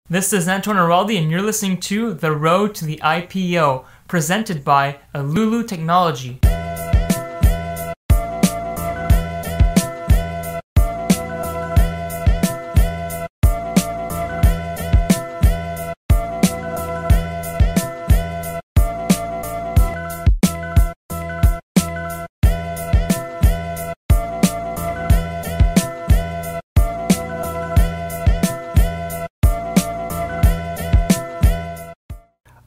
This is Antoine Araldi, and you're listening to The Road to the IPO, presented by Lulu Technology.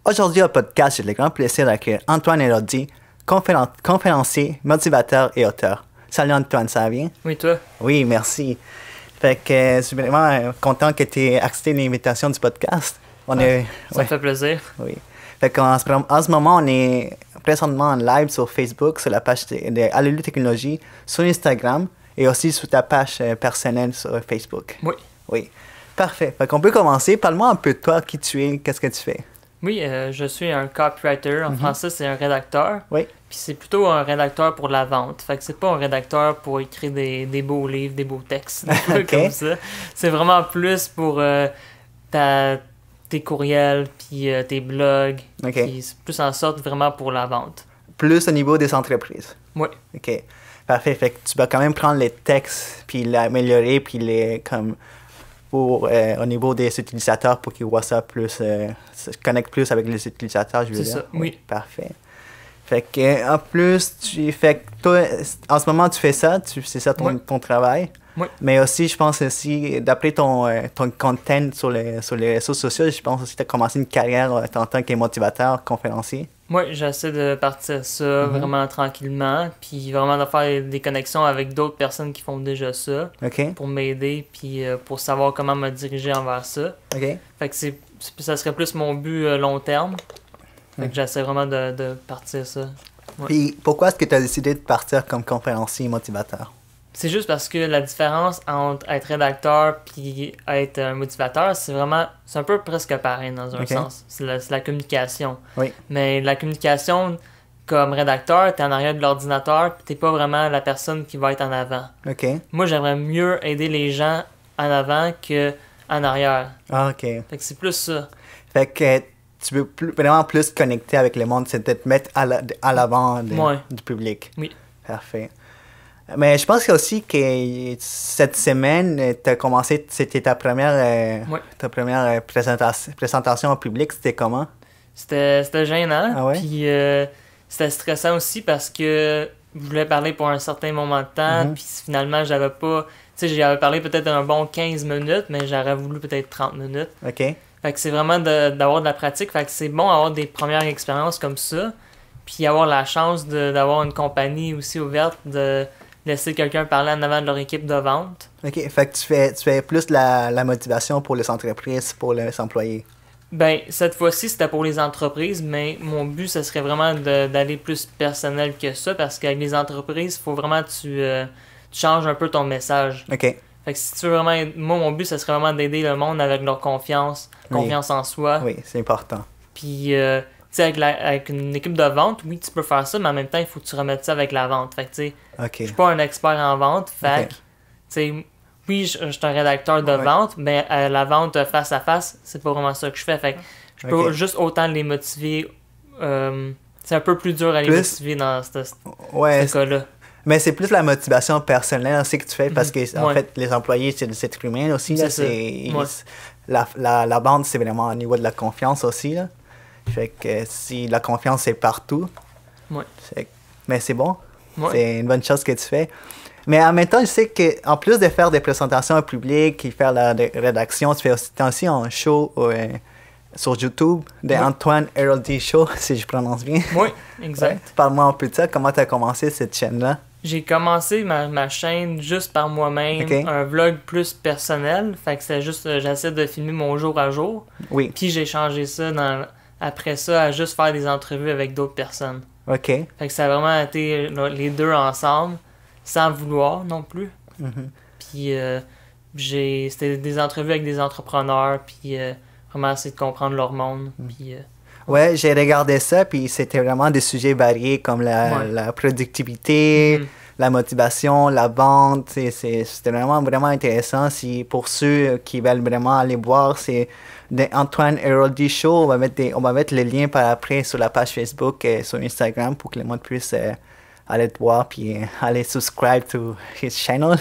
Aujourd'hui au podcast, j'ai le grand plaisir d'accueillir Antoine Araldi, conférencier, motivateur et auteur. Salut Antoine, ça va bien? Oui, toi? Oui, merci. Fait que je suis vraiment content que tu aies accepté l'invitation du podcast. Ça me fait plaisir. Oui. Fait qu'en ce moment, on est présentement en live sur Facebook, sur la page de Lulu Technology, sur Instagram et aussi sur ta page personnelle sur Facebook. Oui. Oui. Parfait. Fait qu'on peut commencer. Parle-moi un peu de toi, qui tu es, qu'est-ce que tu fais? Oui, je suis un copywriter. En français, c'est un rédacteur. Oui. Puis c'est plutôt un rédacteur pour la vente. Fait que c'est pas un rédacteur pour écrire des beaux livres, des beaux textes, des trucs comme ça. C'est vraiment plus pour tes courriels, puis tes blogs. Puis c'est plus en sorte vraiment pour la vente. Plus au niveau des entreprises. Oui. OK. Parfait. Fait que tu vas quand même prendre les textes, puis l'améliorer, puis les comme... au niveau des utilisateurs pour qu'ils voient ça plus, se connectent plus avec les utilisateurs, je veux dire. C'est ça, oui. Parfait. Fait que, en plus, toi, en ce moment, tu fais ça, c'est ça ton travail. Oui. Mais aussi, je pense aussi, d'après ton content sur les réseaux sociaux, je pense aussi que tu as commencé une carrière en tant que motivateur, conférencier. Oui, j'essaie de partir ça vraiment tranquillement, puis vraiment de faire des connexions avec d'autres personnes qui font déjà ça pour m'aider, puis pour savoir comment me diriger envers ça. Fait que ça serait plus mon but long terme. Fait que j'essaie vraiment de partir ça. Ouais. Puis pourquoi est-ce que tu as décidé de partir comme conférencier et motivateur? C'est juste parce que la différence entre être rédacteur puis être un motivateur, c'est un peu presque pareil dans un sens. C'est la communication. Oui. Mais la communication, comme rédacteur, t'es en arrière de l'ordinateur puis t'es pas vraiment la personne qui va être en avant. Moi, j'aimerais mieux aider les gens en avant que en arrière. Ah, OK. Fait que c'est plus ça. Fait que tu veux vraiment plus connecter avec le monde, c'est de te mettre à l'avant du public. Oui. Parfait. Mais je pense aussi que cette semaine, tu as commencé, c'était ta première présentation au public. C'était comment? C'était gênant. Ah ouais? Puis c'était stressant aussi parce que je voulais parler pour un certain moment de temps. Puis finalement, j'avais pas... Tu sais, j'avais parlé peut-être un bon 15 minutes, mais j'aurais voulu peut-être 30 minutes. OK. Fait que c'est vraiment d'avoir de la pratique. Fait que c'est bon d'avoir des premières expériences comme ça. Puis avoir la chance d'avoir une compagnie aussi ouverte, de laisser quelqu'un parler en avant de leur équipe de vente. OK. Fait que tu fais plus la motivation pour les entreprises, pour les employés. Ben, cette fois-ci, c'était pour les entreprises, mais mon but, ce serait vraiment d'aller plus personnel que ça, parce qu'avec les entreprises, il faut vraiment que tu changes un peu ton message. OK. Fait que si tu veux vraiment... Moi, mon but, ce serait vraiment d'aider le monde avec leur confiance en soi. Oui, c'est important. Puis... tu sais, avec une équipe de vente, oui, tu peux faire ça, mais en même temps, il faut que tu remettes ça avec la vente. Fait que, tu sais, je suis pas un expert en vente. Fait que, tu sais, oui, je suis un rédacteur de vente, mais la vente face à face, c'est pas vraiment ça que je fais. Fait que je peux juste autant les motiver. C'est un peu plus dur à les motiver dans ce cas-là. Mais c'est plus la motivation personnelle aussi que tu fais, parce que, en fait, les employés, c'est des êtres humains aussi. Là, la vente, c'est vraiment au niveau de la confiance aussi, là. Fait que si la confiance est partout, mais c'est bon. C'est une bonne chose que tu fais. Mais en même temps, je sais qu'en plus de faire des présentations au public et faire la rédaction, tu fais aussi un show sur YouTube, de Antoine Araldi Show, si je prononce bien. Oui, exact. Parle-moi un peu de ça. Comment tu as commencé cette chaîne-là? J'ai commencé ma chaîne juste par moi-même, un vlog plus personnel. Fait que c'est juste, j'essaie de filmer mon jour à jour. Oui. Puis j'ai changé ça après ça à juste faire des entrevues avec d'autres personnes. OK. Fait que ça a vraiment été les deux ensemble, sans vouloir non plus. Puis c'était des entrevues avec des entrepreneurs, puis vraiment essayer de comprendre leur monde. Puis, ouais, j'ai regardé ça, puis c'était vraiment des sujets variés comme la productivité, la motivation, la vente. C'était vraiment, vraiment intéressant. Pour ceux qui veulent vraiment aller voir, c'est Antoine Héroldi Show. On va mettre les liens par après sur la page Facebook et sur Instagram pour que le monde puisse aller te voir puis aller subscribe to his channel.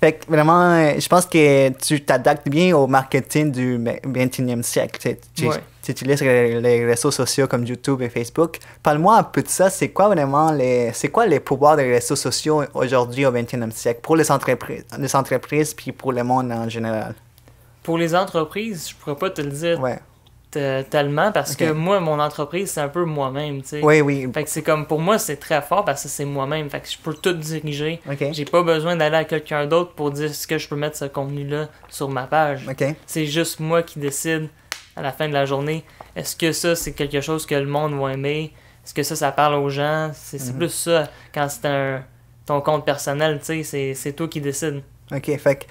Fait que vraiment, je pense que tu t'adaptes bien au marketing du 21e siècle. Tu utilises les réseaux sociaux comme YouTube et Facebook. Parle-moi un peu de ça. C'est quoi les pouvoirs des réseaux sociaux aujourd'hui au 21e siècle pour les entreprises puis pour le monde en général? Pour les entreprises, je pourrais pas te le dire tellement parce que moi, mon entreprise, c'est un peu moi-même, tu sais. Oui. Fait que c'est comme, pour moi, c'est très fort parce que c'est moi-même. Fait que je peux tout diriger. Okay. J'ai pas besoin d'aller à quelqu'un d'autre pour dire ce que je peux mettre ce contenu-là sur ma page. Okay. C'est juste moi qui décide à la fin de la journée. Est-ce que ça, c'est quelque chose que le monde va aimer? Est-ce que ça parle aux gens? C'est plus ça quand c'est ton compte personnel, tu sais. C'est toi qui décides. OK, fait que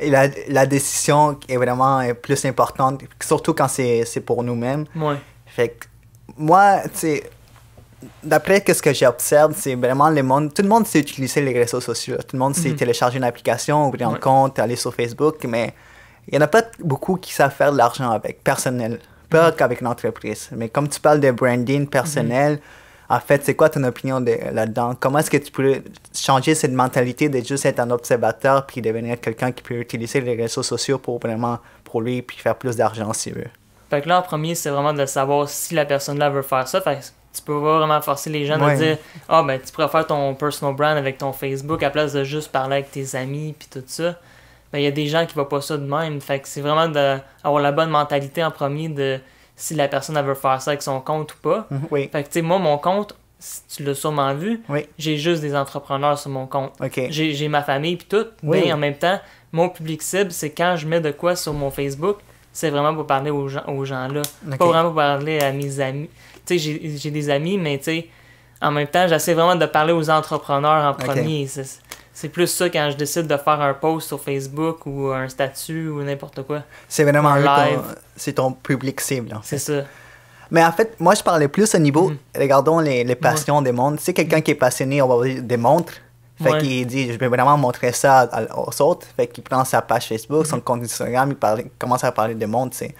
la décision est vraiment plus importante, surtout quand c'est pour nous-mêmes. Ouais. Fait que moi, tu sais, d'après ce que j'observe, c'est vraiment tout le monde sait utiliser les réseaux sociaux. Tout le monde sait télécharger une application, ouvrir un compte, aller sur Facebook, mais il n'y en a pas beaucoup qui savent faire de l'argent avec, personnel. Pas qu'avec une entreprise. Mais comme tu parles de branding personnel, en fait, c'est quoi ton opinion là-dedans? Comment est-ce que tu pourrais changer cette mentalité de juste être un observateur puis devenir quelqu'un qui peut utiliser les réseaux sociaux pour lui puis faire plus d'argent s'il veut? Fait que là, en premier, c'est vraiment de savoir si la personne-là veut faire ça. Fait que tu peux pas vraiment forcer les gens à dire « Ah, ben, tu pourrais faire ton personal brand avec ton Facebook à place de juste parler avec tes amis puis tout ça. » Ben, il y a des gens qui ne voient pas ça de même. Fait que c'est vraiment d'avoir la bonne mentalité en premier de si la personne elle veut faire ça avec son compte ou pas. Oui. Fait que, tu sais, moi, mon compte, si tu l'as sûrement vu, j'ai juste des entrepreneurs sur mon compte. Okay. J'ai ma famille puis tout, mais en même temps, mon public cible, c'est quand je mets de quoi sur mon Facebook, c'est vraiment pour parler aux gens-là. Pas vraiment pour parler à mes amis. Tu sais, j'ai des amis, mais tu sais, en même temps, j'essaie vraiment de parler aux entrepreneurs en premier. C'est plus ça quand je décide de faire un post sur Facebook ou un statut ou n'importe quoi. C'est vraiment c'est ton public cible. En fait. C'est ça. Mais en fait, moi, je parlais plus au niveau, regardons les passions des mondes. Si quelqu'un qui est passionné, on va dire, des montres, fait qu'il dit, je vais vraiment montrer ça aux autres. Fait qu'il prend sa page Facebook, son compte Instagram, il commence à parler des montres, tu sais.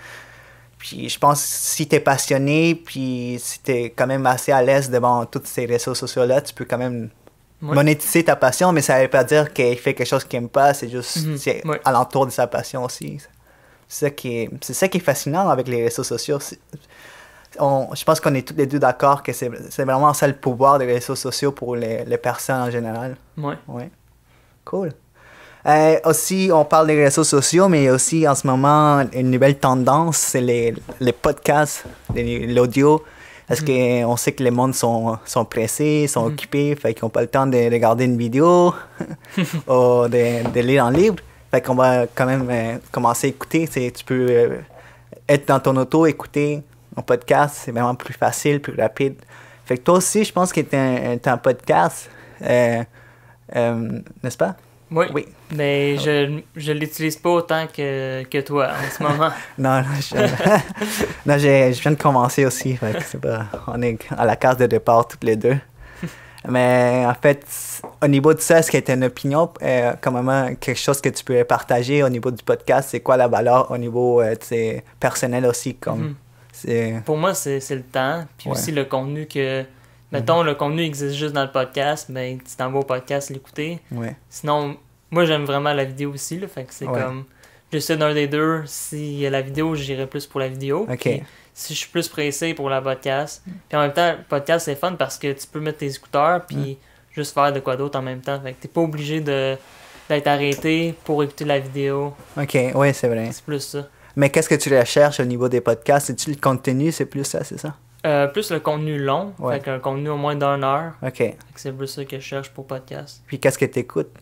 Puis je pense que si t'es passionné, puis si t'es quand même assez à l'aise devant tous ces réseaux sociaux-là, tu peux quand même monétiser ta passion, mais ça ne veut pas dire qu'il fait quelque chose qu'il n'aime pas, c'est juste alentour de sa passion aussi. C'est ça qui est fascinant avec les réseaux sociaux. Je pense qu'on est tous les deux d'accord que c'est vraiment ça le pouvoir des réseaux sociaux pour les personnes en général. Ouais. Cool. Aussi, on parle des réseaux sociaux, mais il y a aussi en ce moment une nouvelle tendance, c'est les podcasts, l'audio. Parce qu'on sait que les mondes sont pressés, sont occupés, fait qu'ils n'ont pas le temps de regarder une vidéo ou de lire un livre. Fait qu'on va quand même commencer à écouter. Tu peux être dans ton auto, écouter un podcast, c'est vraiment plus facile, plus rapide. Fait que toi aussi, je pense que tu es un podcast, n'est-ce pas? Oui. Mais je l'utilise pas autant que toi en ce moment. Non, je viens de commencer aussi. Fait que on est à la case de départ tous les deux. Mais en fait, au niveau de ça, est-ce que tu as une opinion, quand même, quelque chose que tu peux partager au niveau du podcast? C'est quoi la valeur au niveau personnel aussi? Pour moi, c'est le temps. Puis aussi le contenu que... Mettons, le contenu existe juste dans le podcast, ben tu t'envoies au podcast l'écouter. Sinon, moi, j'aime vraiment la vidéo aussi, là, fait que c'est comme... J'essaie d'un des deux. S'il y a la vidéo, j'irai plus pour la vidéo. Puis, si je suis plus pressé pour la podcast. Puis en même temps, le podcast, c'est fun parce que tu peux mettre tes écouteurs puis juste faire de quoi d'autre en même temps. Fait que t'es pas obligé d'être arrêté pour écouter la vidéo. OK, oui, c'est vrai. C'est plus ça. Mais qu'est-ce que tu recherches au niveau des podcasts? C'est-tu le contenu? C'est plus ça, c'est ça? Plus le contenu long, fait qu'un contenu au moins d'1 heure. OK. C'est plus ça que je cherche pour podcast. Puis qu'est-ce que tu écoutes?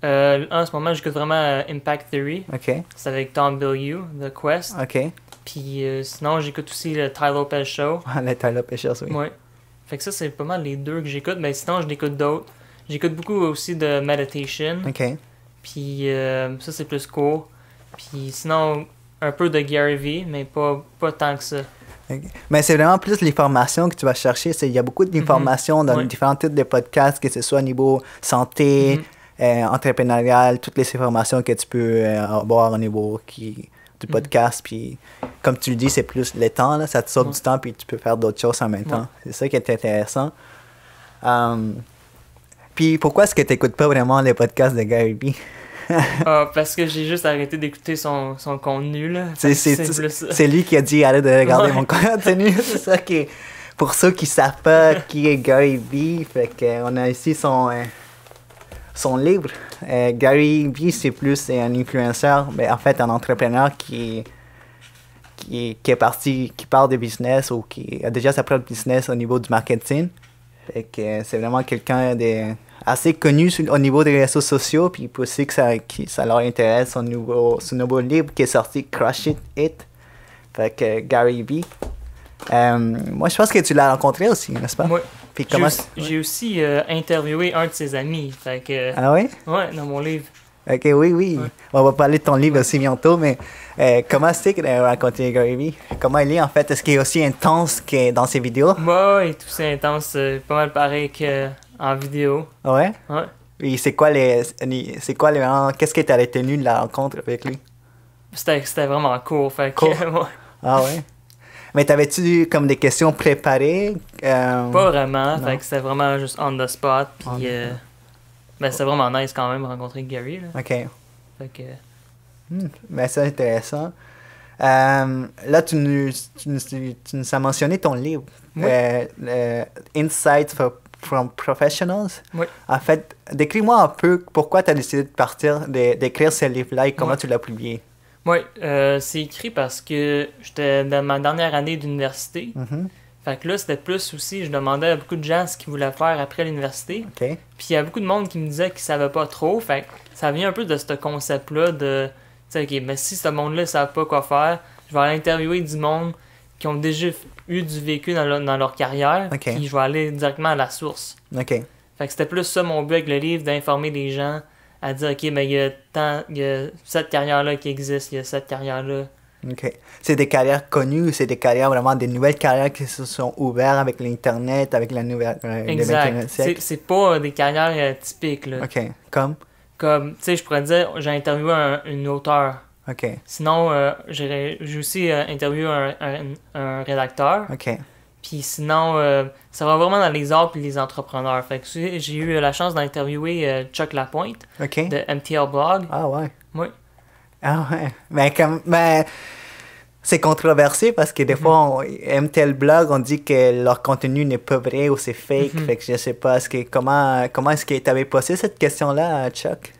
En ce moment, j'écoute vraiment Impact Theory. OK. C'est avec Tom Bilyeu, The Quest. OK. Puis sinon, j'écoute aussi le Ty Lopez Show. Le Ty Lopez Show, oui. Ouais. Fait que ça, c'est pas mal les deux que j'écoute. Mais sinon, je l'écoute d'autres. J'écoute beaucoup aussi de meditation. OK. Puis ça, c'est plus court. Puis sinon, un peu de Gary Vee, mais pas tant que ça. Okay. Mais c'est vraiment plus les formations que tu vas chercher. Il y a beaucoup d'informations dans différents types de podcasts, que ce soit au niveau santé, entrepreneurial, toutes les informations que tu peux avoir au niveau du podcast. Puis, comme tu le dis, c'est plus le temps. Là, ça te sauve du temps, puis tu peux faire d'autres choses en même temps. C'est ça qui est intéressant. Puis, pourquoi est-ce que tu n'écoutes pas vraiment les podcasts de Gary Vee? Parce que j'ai juste arrêté d'écouter son contenu, là. C'est lui qui a dit arrête de regarder mon contenu. C'est ça qui est... Pour ceux qui savent pas qui est Gary Vee, fait qu'on a ici son livre. Gary Vee, c'est plus un influenceur, mais en fait un entrepreneur qui parle de business ou qui a déjà sa propre business au niveau du marketing. Fait que c'est vraiment quelqu'un assez connu au niveau des réseaux sociaux, puis aussi que ça leur intéresse son nouveau livre qui est sorti, Crush It. Fait que Gary Vee. Moi, je pense que tu l'as rencontré aussi, n'est-ce pas? Oui. J'ai aussi interviewé un de ses amis. Fait que, ah oui? Oui, dans mon livre. Ok, oui. Ouais. On va parler de ton livre aussi bientôt, mais comment c'est que tu as rencontré Gary Vee? Comment il est en fait? Est-ce qu'il est aussi intense que dans ses vidéos? Oui, il est aussi intense, pas mal pareil qu'en vidéo. Ouais? Ouais. Et qu'est-ce que tu as retenu de la rencontre avec lui? C'était vraiment court, fait que, ouais. Ah ouais? Mais t'avais-tu comme des questions préparées? Pas vraiment, fait que c'était vraiment juste on the spot, puis c'était vraiment nice quand même de rencontrer Gary, là. OK. Fait que... Mais c'est intéressant. Là, tu nous as mentionné ton livre, oui. Insights from Professionals. Oui. En fait, décris-moi un peu pourquoi tu as décidé d'écrire ce livre-là et comment tu l'as publié. Oui, c'est écrit parce que j'étais dans ma dernière année d'université. Fait que là, c'était plus aussi, je demandais à beaucoup de gens ce qu'ils voulaient faire après l'université. Okay. Puis il y a beaucoup de monde qui me disait qu'ils savaient pas trop. Fait que ça vient un peu de ce concept-là de, tu sais, OK, mais si ce monde-là ne savent pas quoi faire, je vais aller interviewer du monde qui ont déjà eu du vécu dans leur carrière. Okay. Puis je vais aller directement à la source. OK. Fait que c'était plus ça mon but avec le livre, d'informer les gens à dire, OK, mais il y a cette carrière-là qui existe, il y a cette carrière-là. OK. C'est des carrières connues, c'est des carrières vraiment des nouvelles carrières qui se sont ouvertes avec l'Internet, avec la nouvelle... exact. C'est pas des carrières typiques, là. OK. Comme, tu sais, je pourrais dire, j'ai interviewé une auteure. OK. Sinon, j'ai aussi interviewé un rédacteur. OK. Puis sinon, ça va vraiment dans les arts et les entrepreneurs. Fait que j'ai eu la chance d'interviewer Chuck Lapointe de MTL Blog. Ah ouais? Oui. Ah ouais. Mais c'est controversé parce que des fois, MTL Blog, on dit que leur contenu n'est pas vrai ou c'est fake. Fait que je sais pas, comment est-ce que tu avais posé cette question-là à Chuck?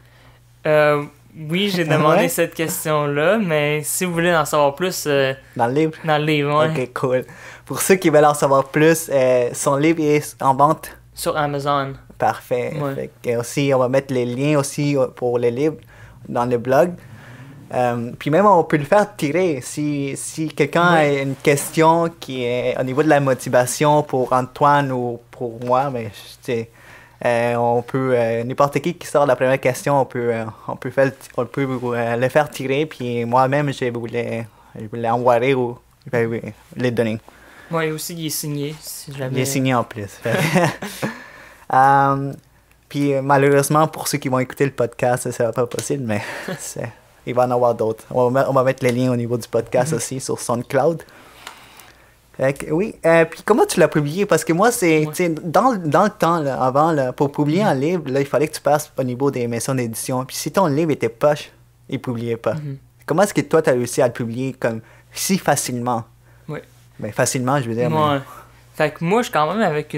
Oui, j'ai demandé cette question-là, mais si vous voulez en savoir plus... dans le livre? Dans le livre, oui. OK, cool. Pour ceux qui veulent en savoir plus, son livre est en vente? Sur Amazon. Parfait. Fait que aussi, on va mettre les liens aussi pour les livres dans le blog. Puis même, on peut le faire tirer. Si quelqu'un a une question qui est au niveau de la motivation pour Antoine ou pour moi, mais on peut, n'importe qui sort la première question, on peut le faire tirer. Puis moi-même, je voulais envoyer ou les donner. Oui, aussi, il est signé. Si jamais... Il est signé en plus. Puis malheureusement, pour ceux qui vont écouter le podcast, ça sera pas possible, mais il va en avoir d'autres. On va mettre les liens au niveau du podcast aussi sur SoundCloud. Oui. Puis comment tu l'as publié? Parce que moi, dans le temps, là, avant, là, pour publier un livre, là, il fallait que tu passes au niveau des maisons d'édition. Puis si ton livre était poche, il ne publiait pas. Comment est-ce que toi, tu as réussi à le publier comme si facilement? Oui. Ben, facilement, je veux dire. Ouais. Fait que moi, je suis quand même avec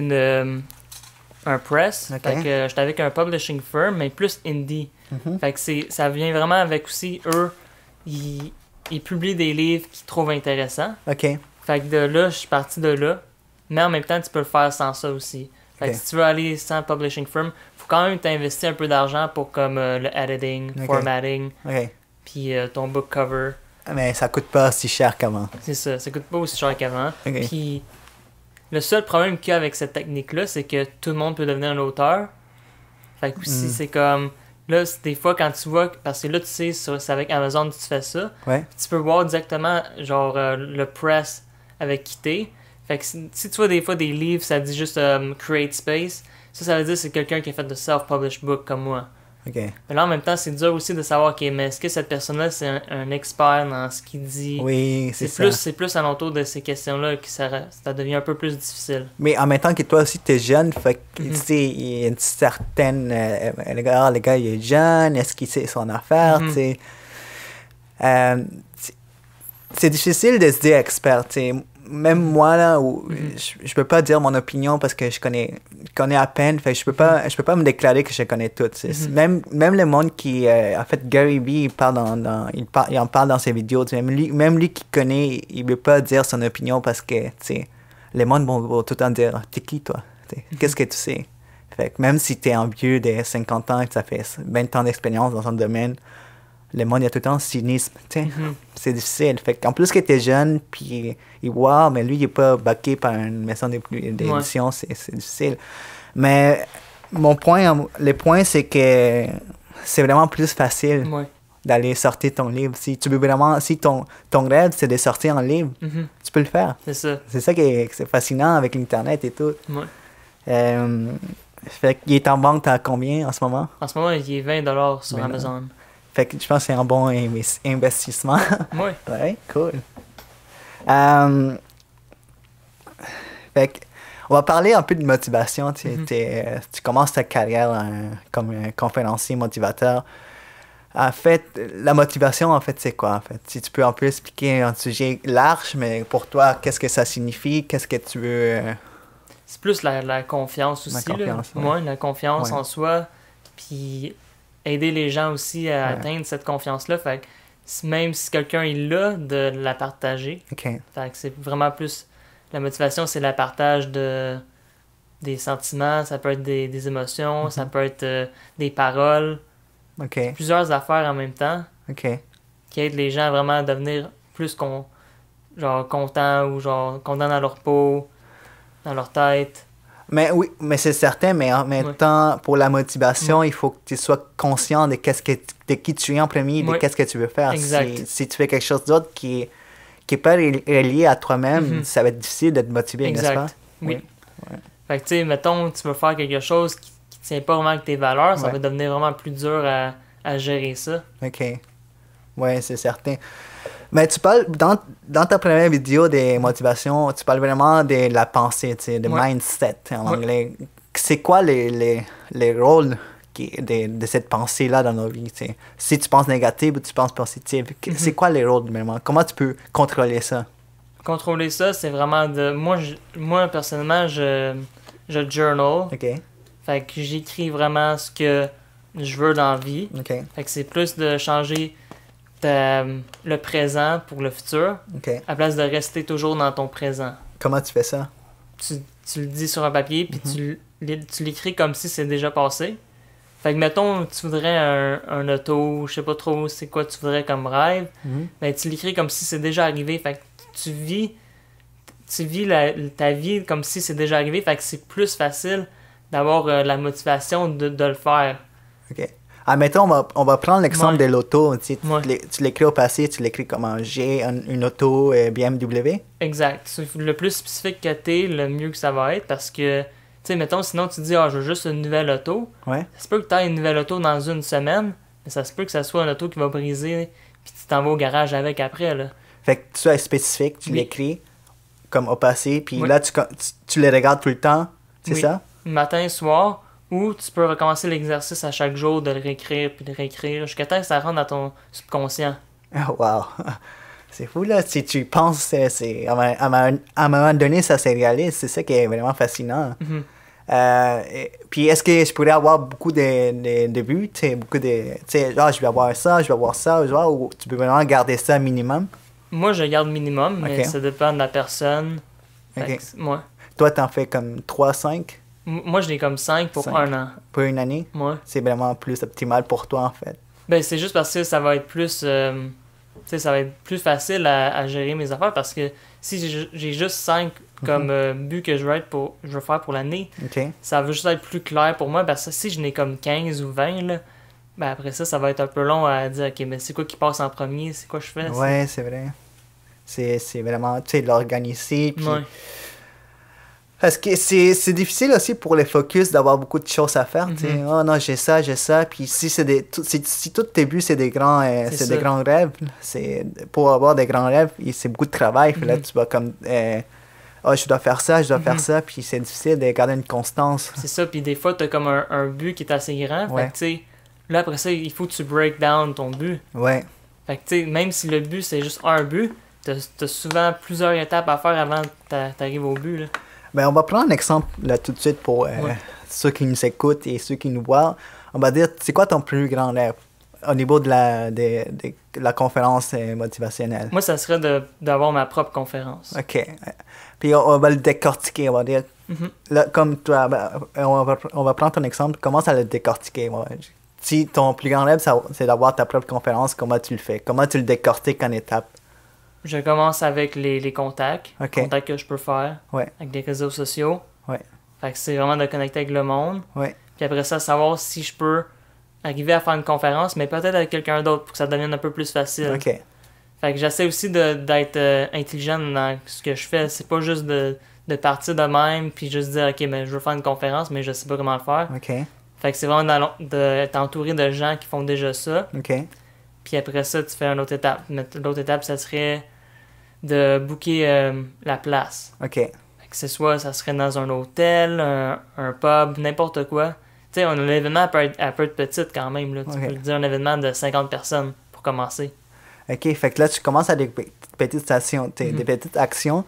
un press. Fait que j'étais avec un publishing firm, mais plus indie. Fait que ça vient vraiment avec aussi, eux, ils publient des livres qu'ils trouvent intéressants. OK. Fait que de là, je suis parti de là. Mais en même temps, tu peux le faire sans ça aussi. Fait que si tu veux aller sans publishing firm, faut quand même t'investir un peu d'argent pour comme le editing, formatting, puis ton book cover. Mais ça coûte pas si cher qu'avant. C'est ça coûte pas aussi cher qu'avant. Puis le seul problème qu'il y a avec cette technique-là, c'est que tout le monde peut devenir un auteur. Fait que aussi, c'est comme là, des fois, quand tu vois, parce que là, tu sais, c'est avec Amazon que tu fais ça, tu peux voir directement, genre, le press avec quitté. Fait que si tu vois des fois des livres, ça dit juste Create Space, ça veut dire que c'est quelqu'un qui a fait de self-published book comme moi. Okay. Mais là, en même temps, c'est dur aussi de savoir, ok, mais est-ce que cette personne-là, c'est un expert dans ce qu'il dit? Oui, c'est plus alentour de ces questions-là que ça devient un peu plus difficile. Mais en même temps que toi aussi, t'es jeune, fait que, tu sais, il y a une certaine... le gars, il est jeune, est-ce qu'il sait son affaire, tu sais? C'est difficile de se dire expert, tu sais. Même moi, là, où je peux pas dire mon opinion parce que je connais à peine, fait que je peux pas me déclarer que je connais tout. Même le monde qui, en fait, Gary Vee, il en parle dans ses vidéos, même lui qui connaît, il veut pas dire son opinion parce que, tu sais, les monde vont tout le temps dire, t'es qui, toi? Qu'est-ce que tu sais? Fait que même si t'es un vieux de 50 ans et que ça fait 20 ans d'expérience dans un domaine, le monde, il y a tout le temps cynisme, tu sais. C'est difficile. Fait qu'en plus que t'es jeune, puis il voit, mais lui, il est pas backé par une maison d'édition, c'est difficile. Mais le point, c'est que c'est vraiment plus facile d'aller sortir ton livre. Si tu veux vraiment, si ton rêve, c'est de sortir un livre, tu peux le faire. C'est ça. C'est ça qui est fascinant avec l'Internet et tout. Fait qu'il est en vente à combien en ce moment? En ce moment, il est 20$ sur Amazon. Fait que je pense que c'est un bon investissement. Oui. Ouais, cool. Fait que, on va parler un peu de motivation. Tu commences ta carrière comme un conférencier motivateur. En fait, la motivation, en fait, c'est quoi, en fait? Si tu peux un peu expliquer un sujet large, mais pour toi, qu'est-ce que ça signifie? Qu'est-ce que tu veux... C'est plus la confiance aussi. La confiance en soi. Puis... aider les gens aussi à atteindre cette confiance-là. Fait que même si quelqu'un il l'a, de la partager. Fait que c'est vraiment plus... La motivation, c'est le partage des sentiments, ça peut être des émotions, ça peut être des paroles. Plusieurs affaires en même temps qui aident les gens vraiment à devenir plus contents ou contents dans leur peau, dans leur tête. Mais oui, mais c'est certain, mais en même temps, pour la motivation, il faut que tu sois conscient de qui tu es en premier, de qu'est-ce que tu veux faire. Si tu fais quelque chose d'autre qui est pas relié à toi-même, ça va être difficile de te motiver, n'est-ce pas? Oui. Fait que, tu sais, mettons, tu veux faire quelque chose qui tient pas vraiment avec tes valeurs, ça va devenir vraiment plus dur à gérer ça. Oui, c'est certain. Mais tu parles, dans ta première vidéo des motivations, tu parles vraiment de la pensée, tu sais, de mindset en anglais. C'est quoi les rôles de cette pensée-là dans nos vies, tu sais? Si tu penses négatif ou tu penses positif, c'est quoi les rôles vraiment? Comment tu peux contrôler ça? Contrôler ça, c'est vraiment de... Moi personnellement, je journal. Fait que j'écris vraiment ce que je veux dans la vie. Fait que c'est plus de changer... le présent pour le futur, à place de rester toujours dans ton présent. Comment tu fais ça? Tu le dis sur un papier, puis tu l'écris comme si c'est déjà passé. Fait que, mettons, tu voudrais un auto, je sais pas trop c'est quoi tu voudrais comme rêve, mais tu l'écris comme si c'est déjà arrivé. Fait que tu vis ta vie comme si c'est déjà arrivé, fait que c'est plus facile d'avoir la motivation de le faire. Admettons, on va prendre l'exemple de l'auto. Tu l'écris au passé, tu l'écris comme un G, une auto BMW. Exact. Le plus spécifique que t'es, le mieux que ça va être parce que, tu sais, mettons, sinon tu dis, je veux juste une nouvelle auto. Ça se peut que tu aies une nouvelle auto dans une semaine, mais ça se peut que ça soit une auto qui va briser, puis tu t'en vas au garage avec après, là. Fait que tu es spécifique, tu l'écris comme au passé, puis là, tu les regardes tout le temps, c'est ça? Matin, soir. Ou tu peux recommencer l'exercice à chaque jour de le réécrire puis de le réécrire jusqu'à temps que ça rentre dans ton subconscient. Wow! C'est fou, là. Si tu penses, à un moment donné, ça se réalise. C'est ça qui est vraiment fascinant. Puis est-ce que je pourrais avoir beaucoup de buts? Beaucoup de... Tu sais, je vais avoir ça, je vais avoir ça, ou tu peux vraiment garder ça minimum? Moi, je garde minimum, mais ça dépend de la personne. Moi. Toi, t'en fais comme 3, 5? Moi, je l'ai comme 5 pour 1 an. Pour une année? C'est vraiment plus optimal pour toi, en fait. Ben, c'est juste parce que ça va être plus... ça va être plus facile à gérer mes affaires parce que si j'ai juste 5 comme but que je veux faire pour l'année, ça va juste être plus clair pour moi parce que si je n'ai comme 15 ou 20, là, Ben après ça va être un peu long à dire, OK, mais c'est quoi qui passe en premier? C'est quoi je fais? Ouais, c'est vrai. C'est vraiment, tu sais, l'organiser. Puis... Ouais. Parce que c'est difficile aussi pour les focus d'avoir beaucoup de choses à faire. Tu sais, oh non, j'ai ça. Puis si si tous tes buts, c'est des grands rêves, pour avoir des grands rêves, c'est beaucoup de travail. Puis là, tu vas comme, oh, je dois faire ça. Puis c'est difficile de garder une constance. C'est ça. Puis des fois, tu as comme un but qui est assez grand. Fait que, tu sais, là, après ça, il faut que tu break down ton but. Ouais. Fait que, tu sais, même si le but, c'est juste un but, t'as souvent plusieurs étapes à faire avant que t'arrives au but, là. Ben, on va prendre un exemple là tout de suite pour ceux qui nous écoutent et ceux qui nous voient. On va dire, c'est quoi ton plus grand rêve au niveau de la conférence motivationnelle? Moi, ça serait d'avoir ma propre conférence. OK. Puis on va le décortiquer, on va dire. Là, comme toi, on va prendre ton exemple, commence à le décortiquer. Si ton plus grand rêve, c'est d'avoir ta propre conférence, comment tu le fais? Comment tu le décortiques en étapes? Je commence avec les contacts. Okay. Contacts que je peux faire. Ouais. Avec des réseaux sociaux. Ouais. Fait que c'est vraiment de connecter avec le monde. Ouais. Puis après ça, savoir si je peux arriver à faire une conférence, mais peut-être avec quelqu'un d'autre pour que ça devienne un peu plus facile. OK. Fait que j'essaie aussi d'être intelligent dans ce que je fais. C'est pas juste de partir de même puis juste dire, OK, mais je veux faire une conférence, mais je sais pas comment le faire. OK. Fait que c'est vraiment d'être entouré de gens qui font déjà ça. OK. Puis après ça, tu fais une autre étape. L'autre étape, ça serait de booker la place. OK. Fait que ça serait dans un hôtel, un pub, n'importe quoi. Tu sais, l'événement peut être petit quand même. Là. Tu peux dire un événement de 50 personnes pour commencer. OK, fait que là, tu commences à des petites actions. Des petites actions.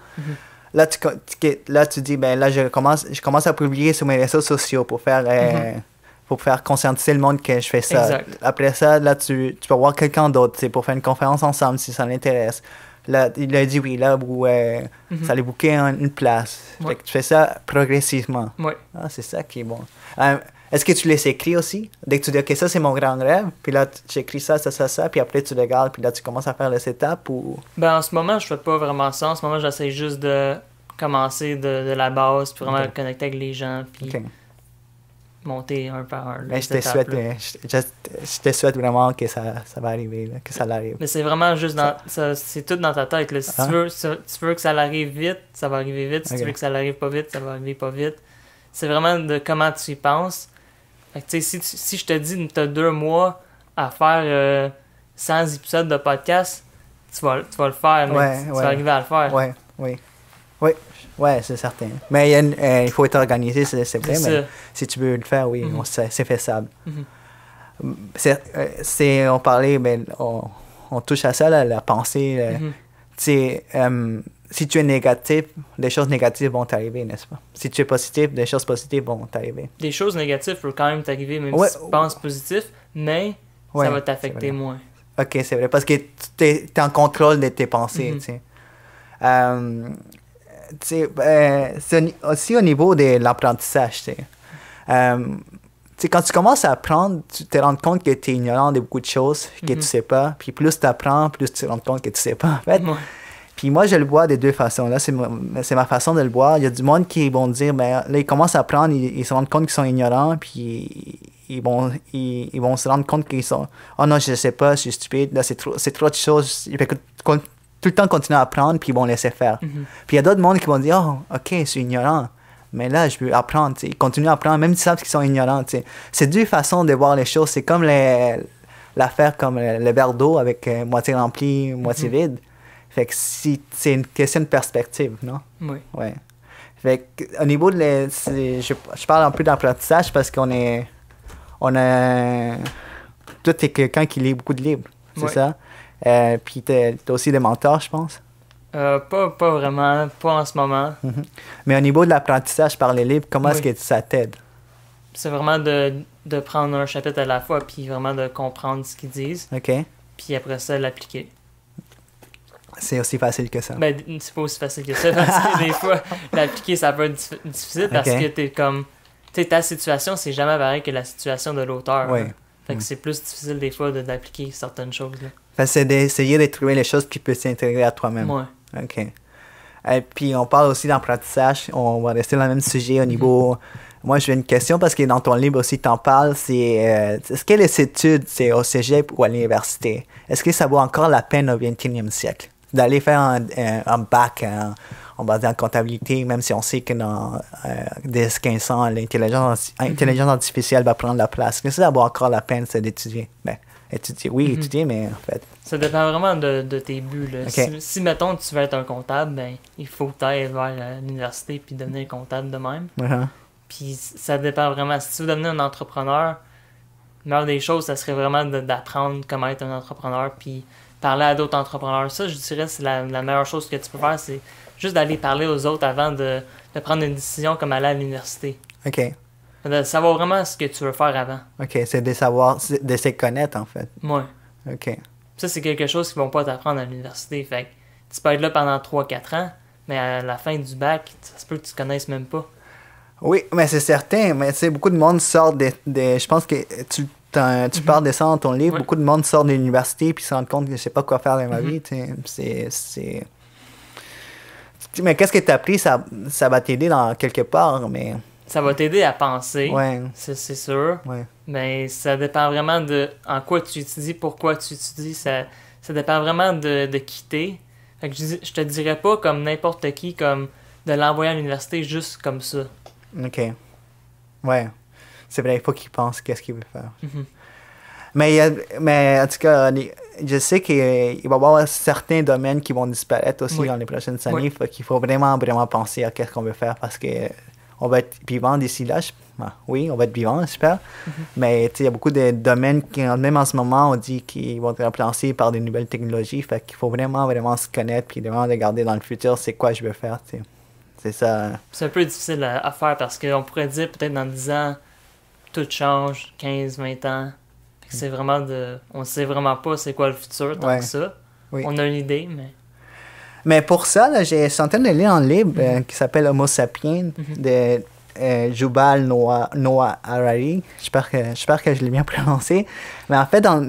Là, tu dis, ben là, je commence à publier sur mes réseaux sociaux pour faire conscientiser le monde que je fais ça. Exact. Après ça, là, tu peux voir quelqu'un d'autre pour faire une conférence ensemble si ça l'intéresse. Là, il a dit oui, là, où ça allait booker une place. Ouais. Fait que tu fais ça progressivement. Oui. Ah, c'est ça qui est bon. Est-ce que tu les écris aussi? Dès que tu dis, OK, ça, c'est mon grand rêve, puis là, tu écris ça, puis après, tu regardes, puis là, tu commences à faire les étapes ou... Ben, en ce moment, je fais pas vraiment ça. En ce moment, j'essaie juste de commencer de la base, puis vraiment connecter avec les gens, puis monter un par un. Mais je te souhaite vraiment que ça va arriver, là, que ça l'arrive. Mais c'est vraiment juste c'est tout dans ta tête. Là. Si tu veux que ça arrive vite, ça va arriver vite. Si tu veux que ça arrive pas vite, ça va arriver pas vite. C'est vraiment de comment tu y penses. Fait que, si je te dis que tu as 2 mois à faire 100 épisodes de podcast, tu vas le faire, mais tu vas arriver à le faire. Oui, c'est certain. Mais il faut être organisé, c'est vrai, mais si tu veux le faire, oui, c'est faisable. On parlait, on touche à ça, là, la pensée. Si tu es négatif, des choses négatives vont t'arriver, n'est-ce pas? Si tu es positif, des choses positives vont t'arriver. Des choses négatives peuvent quand même t'arriver, même si tu penses positif, mais ça va t'affecter moins. OK, c'est vrai, parce que tu es en contrôle de tes pensées, c'est aussi au niveau de l'apprentissage, quand tu commences à apprendre, tu te rends compte que tu es ignorant de beaucoup de choses que tu sais pas, puis plus tu apprends, plus tu te rends compte que tu sais pas, en fait. Puis moi, je le vois de 2 façons. Là, c'est ma façon de le voir. Il y a du monde qui vont dire, ben là, ils commencent à apprendre, ils se rendent compte qu'ils sont ignorants, puis ils vont se rendre compte qu'ils sont, oh non, je sais pas, je suis stupide, là, c'est trop de choses. Ils peuvent tout le temps continuer à apprendre, puis ils vont laisser faire. Puis il y a d'autres mondes qui vont dire, oh, OK, je suis ignorant, mais là, je veux apprendre. Ils continuent à apprendre, même s'ils savent qu'ils sont ignorants. C'est 2 façons de voir les choses. C'est comme l'affaire comme le verre d'eau avec moitié rempli, moitié vide. Fait que c'est une question de perspective, non? Oui. Ouais. Fait que, au niveau de je parle un peu d'apprentissage parce qu'on est... Toi, t'es quelqu'un qui lit beaucoup de livres, c'est ça? Puis t'as aussi des mentors, je pense? Pas vraiment, pas en ce moment. Mais au niveau de l'apprentissage par les livres, comment est-ce que ça t'aide? C'est vraiment de prendre un chapitre à la fois, puis vraiment de comprendre ce qu'ils disent. OK. Puis après ça, l'appliquer. C'est aussi facile que ça. Ben, c'est pas aussi facile que ça, parce que des fois, l'appliquer, ça peut être difficile, parce que t'es comme... Tu sais, ta situation, c'est jamais pareil que la situation de l'auteur. Oui. Fait que c'est plus difficile des fois d'appliquer certaines choses. Là. Fait que c'est d'essayer de trouver les choses qui peuvent s'intégrer à toi-même. Ouais. OK. Et puis, on parle aussi d'apprentissage. On va rester dans le même sujet au niveau Moi, j'ai une question parce que dans ton livre aussi, tu en parles. Est-ce que les études, c'est au cégep ou à l'université? Est-ce que ça vaut encore la peine au 21e siècle d'aller faire un bac, on va dire en comptabilité, même si on sait que dans 10-15 ans, l'intelligence artificielle va prendre la place? Est-ce que ça vaut encore la peine d'étudier? Ben, étudier, mais en fait... Ça dépend vraiment de tes buts. Là. Okay. Si, mettons, tu veux être un comptable, ben, il faut que tu ailles vers l'université puis devenir comptable de même. Uh-huh. Puis ça dépend vraiment. Si tu veux devenir un entrepreneur, la meilleure des choses, ça serait vraiment d'apprendre comment être un entrepreneur puis parler à d'autres entrepreneurs. Ça, je dirais, c'est la meilleure chose que tu peux faire, c'est juste d'aller parler aux autres avant de prendre une décision comme aller à l'université. OK. De savoir vraiment ce que tu veux faire avant. OK, c'est de se connaître, en fait. Oui. OK. Ça, c'est quelque chose qu'ils vont pas t'apprendre à l'université. Fait que tu peux être là pendant 3-4 ans, mais à la fin du bac, ça se peut que tu te connaisses même pas. Oui, mais c'est certain. Mais tu sais, beaucoup de monde sort je pense que tu parles de ça dans ton livre. Oui. Beaucoup de monde sort de l'université puis se rend compte que je sais pas quoi faire de ma vie. Mais qu'est-ce que tu as appris? Ça va t'aider dans quelque part, mais... Ça va t'aider à penser, ouais. C'est sûr. Ouais. Mais ça dépend vraiment de en quoi tu étudies, pourquoi tu étudies. Ça dépend vraiment de quitter. Fait que je te dirais pas comme n'importe qui, comme de l'envoyer à l'université juste comme ça. OK. Ouais. C'est vrai, il faut qu'il pense qu'est-ce qu'il veut faire. Mm-hmm. Mais en tout cas, je sais qu'il va y avoir certains domaines qui vont disparaître aussi dans les prochaines années. Oui. Fait qu'il faut vraiment, vraiment penser à qu'est-ce qu'on veut faire parce que on va être vivant d'ici là. Oui, on va être vivant, j'espère. Mm-hmm. Mais il y a beaucoup de domaines qui, même en ce moment, on dit qu'ils vont être remplacés par des nouvelles technologies. Fait qu'il faut vraiment, vraiment se connaître puis vraiment regarder dans le futur c'est quoi je veux faire. T'sais. C'est ça. C'est un peu difficile à faire parce qu'on pourrait dire peut-être dans 10 ans, tout change, 15-20 ans. C'est vraiment on ne sait vraiment pas c'est quoi le futur tant que ça. Oui. On a une idée, mais... Mais pour ça, là, je suis en train de lire un livre qui s'appelle Homo sapiens de Yuval Noah Harari. J'espère que je l'ai bien prononcé. Mais en fait, dans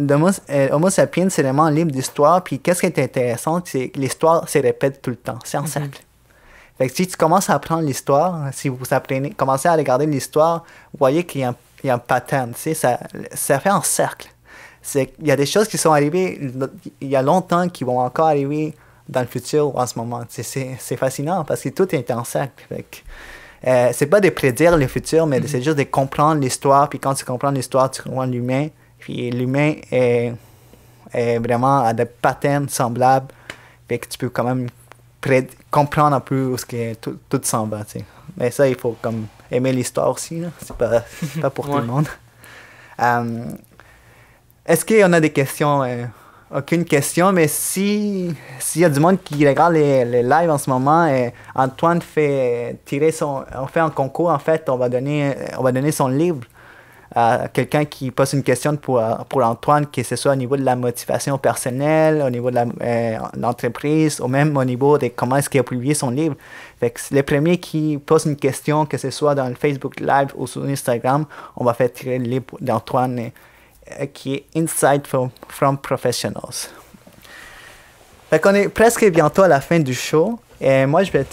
Homo sapiens, c'est vraiment un livre d'histoire. Puis qu'est-ce qui est intéressant, c'est que l'histoire se répète tout le temps. C'est en cercle. Fait que si tu commences à apprendre l'histoire, si vous commencez à regarder l'histoire, vous voyez qu'il y a un pattern. Tu sais, ça fait un cercle. Il y a des choses qui sont arrivées il y a longtemps qui vont encore arriver dans le futur ou en ce moment. C'est fascinant parce que tout est en cercle. C'est pas de prédire le futur, mais c'est juste de comprendre l'histoire. Puis quand tu comprends l'histoire, tu comprends l'humain. Puis l'humain est vraiment à des patterns semblables. Fait que tu peux quand même comprendre un peu où tout s'en va. T'sais. Mais ça, il faut comme aimer l'histoire aussi. Là. C'est pas pour tout le monde. Est-ce qu'il y en a des questions? Aucune question, mais s'il y a du monde qui regarde les lives en ce moment, Antoine on fait un concours, en fait, on va donner son livre à quelqu'un qui pose une question pour Antoine, que ce soit au niveau de la motivation personnelle, au niveau de l'entreprise, ou même au niveau de comment est-ce qu'il a publié son livre. Fait que le premier qui pose une question, que ce soit dans le Facebook Live ou sur Instagram, on va faire tirer le livre d'Antoine qui est Insight from Professionals. Fait qu'on est presque bientôt à la fin du show. Et moi, je vais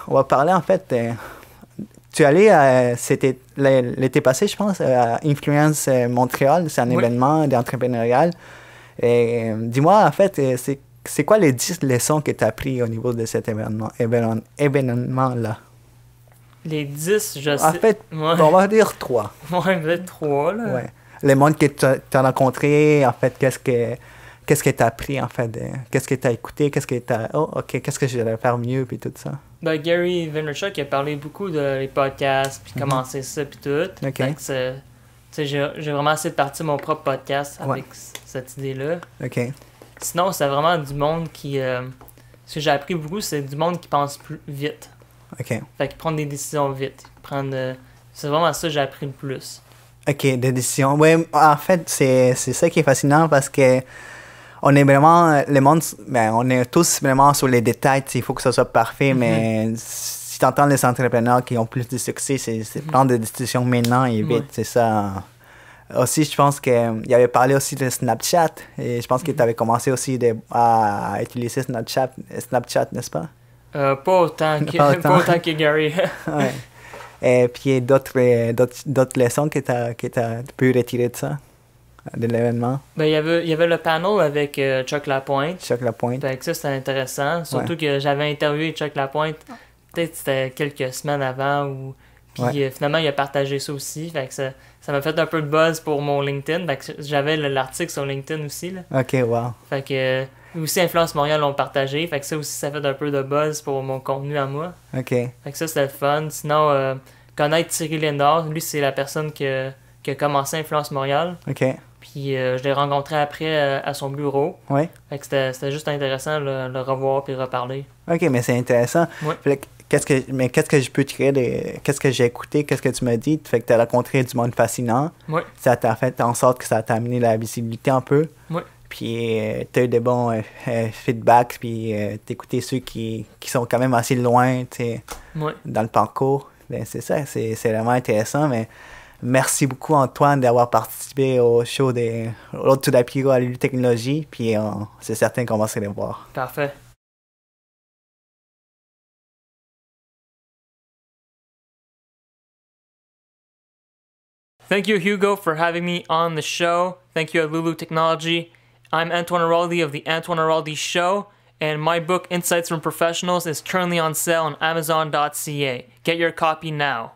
on va parler en fait... tu es allé, c'était l'été passé, je pense, à Influence Montréal. C'est un événement d'entrepreneurial. Et dis-moi, en fait, c'est quoi les 10 leçons que tu as apprises au niveau de cet événement-là? Les 10, je sais. En fait, on va dire 3. Ouais, peut-être 3, là. Ouais. Les mondes que tu as rencontrés, en fait, qu'est-ce que tu as appris, en fait? Qu'est-ce que tu as écouté? Qu'est-ce que je vais faire mieux, puis tout ça? Ben, Gary Vaynerchuk a parlé beaucoup de les podcasts, puis comment c'est ça, puis tout. Okay. J'ai vraiment essayé de partir mon propre podcast avec cette idée-là. OK. Sinon, c'est vraiment du monde qui... ce que j'ai appris beaucoup, c'est du monde qui pense plus vite. OK. Fait qu'ils prennent des décisions vite. C'est vraiment ça que j'ai appris le plus. OK, des décisions. Oui, en fait, c'est ça qui est fascinant parce que on est vraiment, le monde, on est tous vraiment sur les détails, il faut que ça soit parfait, mais si tu entends les entrepreneurs qui ont plus de succès, c'est prendre des décisions maintenant et vite, c'est ça. Aussi, je pense qu'il avait parlé aussi de Snapchat, et je pense que tu avais commencé aussi à utiliser Snapchat, n'est-ce pas? Pas autant que Gary. Ouais. Et puis d'autres leçons que tu as pu retirer de ça, de l'événement? Ben, il y avait le panel avec Chuck Lapointe. Chuck Lapointe. Fait que ça, c'était intéressant. Surtout que j'avais interviewé Chuck Lapointe, peut-être c'était quelques semaines avant. Puis finalement, il a partagé ça aussi. Fait que ça m'a fait un peu de buzz pour mon LinkedIn. Fait que j'avais l'article sur LinkedIn aussi. Là. OK, wow. Fait que aussi Influence Montréal l'ont partagé. Fait que ça aussi, ça fait un peu de buzz pour mon contenu à moi. OK. Fait que ça, c'était le fun. Sinon, connaître Thierry Lindor, lui, c'est la personne qui a commencé Influence Montréal. OK. Puis je l'ai rencontré après à son bureau. Oui. Fait que c'était juste intéressant de le revoir puis reparler. OK, mais c'est intéressant. Ouais. Fait que, qu'est-ce que je peux tirer qu'est-ce que j'ai écouté, qu'est-ce que tu m'as dit? Fait que tu as rencontré du monde fascinant. Oui. Ça t'a fait en sorte que ça t'a amené la visibilité un peu. Oui. Puis tu as eu des bons feedbacks, puis t'écouter ceux qui sont quand même assez loin, dans le parcours. Ben, c'est ça, c'est vraiment intéressant, mais merci beaucoup Antoine d'avoir participé au show de Road to the Pyro à l'Ulu Technologie, puis c'est certain qu'on va se les voir. Parfait. Thank you, Hugo, for having me on the show. Thank you at Lulu Technology. I'm Antoine Araldi of The Antoine Araldi Show, and my book, Insights from Professionals, is currently on sale on Amazon.ca. Get your copy now.